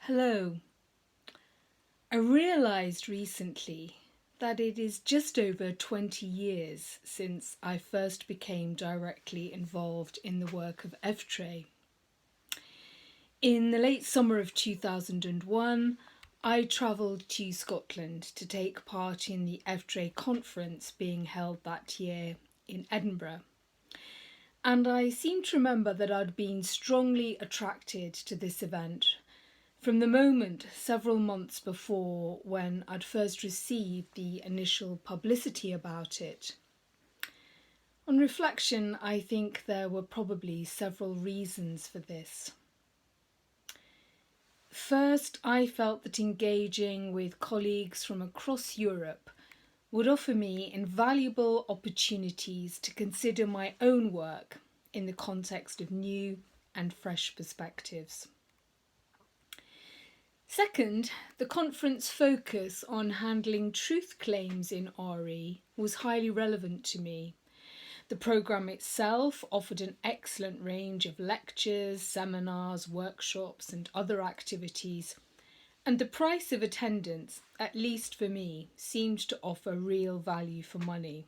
Hello. I realised recently that it is just over 20 years since I first became directly involved in the work of EFTRE. In the late summer of 2001, I travelled to Scotland to take part in the EFTRE conference being held that year in Edinburgh. And I seem to remember that I'd been strongly attracted to this event from the moment several months before when I'd first received the initial publicity about it. On reflection, I think there were probably several reasons for this. First, I felt that engaging with colleagues from across Europe would offer me invaluable opportunities to consider my own work in the context of new and fresh perspectives. Second, the conference focus on handling truth claims in RE was highly relevant to me. The programme itself offered an excellent range of lectures, seminars, workshops and other activities, and the price of attendance, at least for me, seemed to offer real value for money.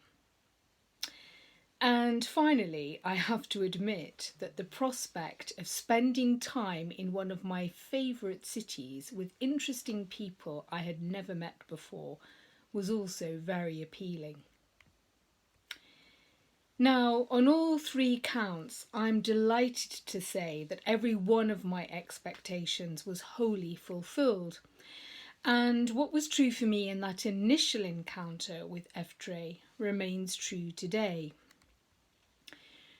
And finally, I have to admit that the prospect of spending time in one of my favourite cities with interesting people I had never met before was also very appealing. Now, on all three counts, I'm delighted to say that every one of my expectations was wholly fulfilled. And what was true for me in that initial encounter with EFTRE remains true today.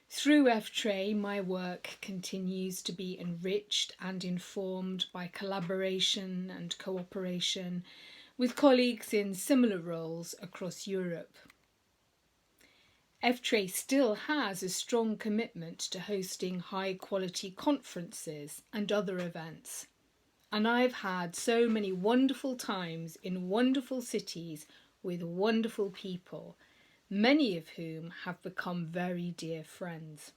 Through EFTRE, my work continues to be enriched and informed by collaboration and cooperation with colleagues in similar roles across Europe. EFTRE still has a strong commitment to hosting high-quality conferences and other events, and I've had so many wonderful times in wonderful cities with wonderful people, many of whom have become very dear friends.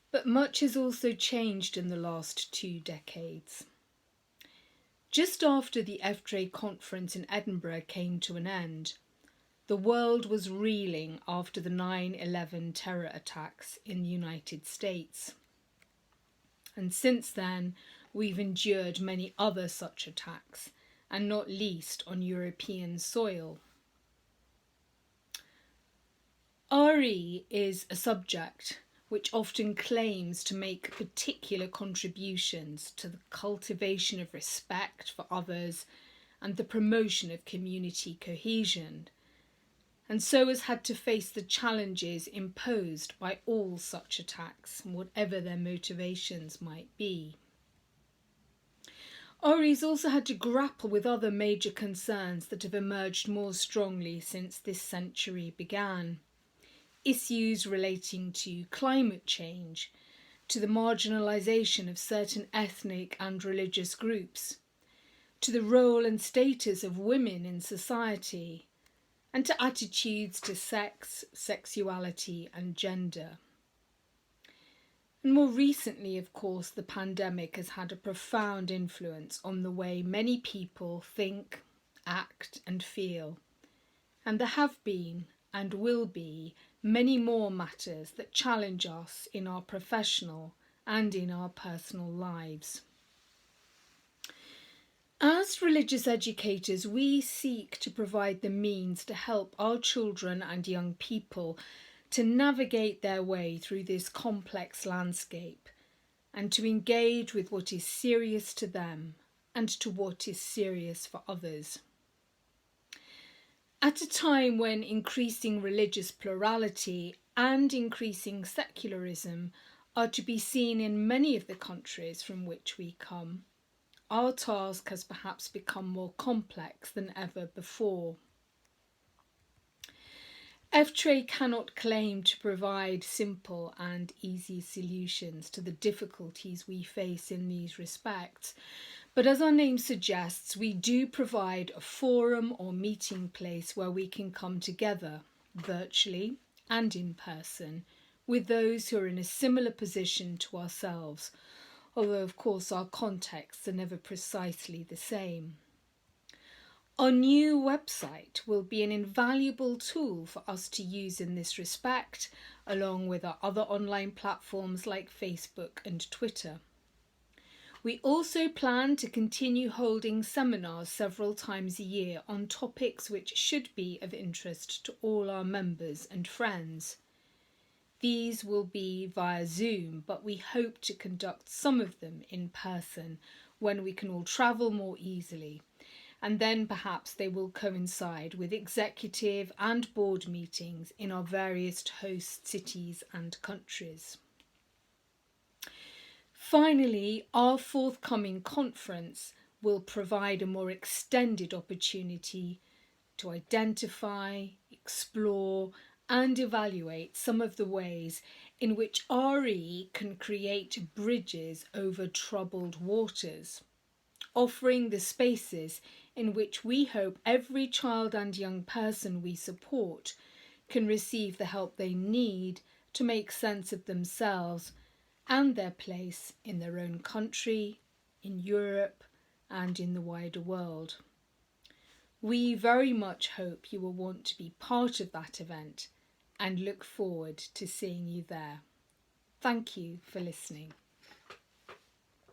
But much has also changed in the last 2 decades. Just after the EFTRE conference in Edinburgh came to an end, the world was reeling after the 9/11 terror attacks in the United States. And since then, we've endured many other such attacks, and not least on European soil. RE is a subject which often claims to make particular contributions to the cultivation of respect for others and the promotion of community cohesion, and so has had to face the challenges imposed by all such attacks, whatever their motivations might be. RE's also had to grapple with other major concerns that have emerged more strongly since this century began. Issues relating to climate change, to the marginalisation of certain ethnic and religious groups, to the role and status of women in society, and to attitudes to sex, sexuality and gender. And more recently, of course, the pandemic has had a profound influence on the way many people think, act and feel, and there have been and will be many more matters that challenge us in our professional and in our personal lives. As religious educators, we seek to provide the means to help our children and young people to navigate their way through this complex landscape and to engage with what is serious to them and to what is serious for others. At a time when increasing religious plurality and increasing secularism are to be seen in many of the countries from which we come, our task has perhaps become more complex than ever before. EFTRE cannot claim to provide simple and easy solutions to the difficulties we face in these respects, but as our name suggests, we do provide a forum or meeting place where we can come together, virtually and in person, with those who are in a similar position to ourselves, although of course our contexts are never precisely the same. Our new website will be an invaluable tool for us to use in this respect, along with our other online platforms like Facebook and Twitter. We also plan to continue holding seminars several times a year on topics which should be of interest to all our members and friends. These will be via Zoom, but we hope to conduct some of them in person when we can all travel more easily, and then perhaps they will coincide with executive and board meetings in our various host cities and countries. Finally, our forthcoming conference will provide a more extended opportunity to identify, explore, and evaluate some of the ways in which RE can create bridges over troubled waters, offering the spaces in which we hope every child and young person we support can receive the help they need to make sense of themselves and their place in their own country, in Europe, and in the wider world. We very much hope you will want to be part of that event and look forward to seeing you there. Thank you for listening.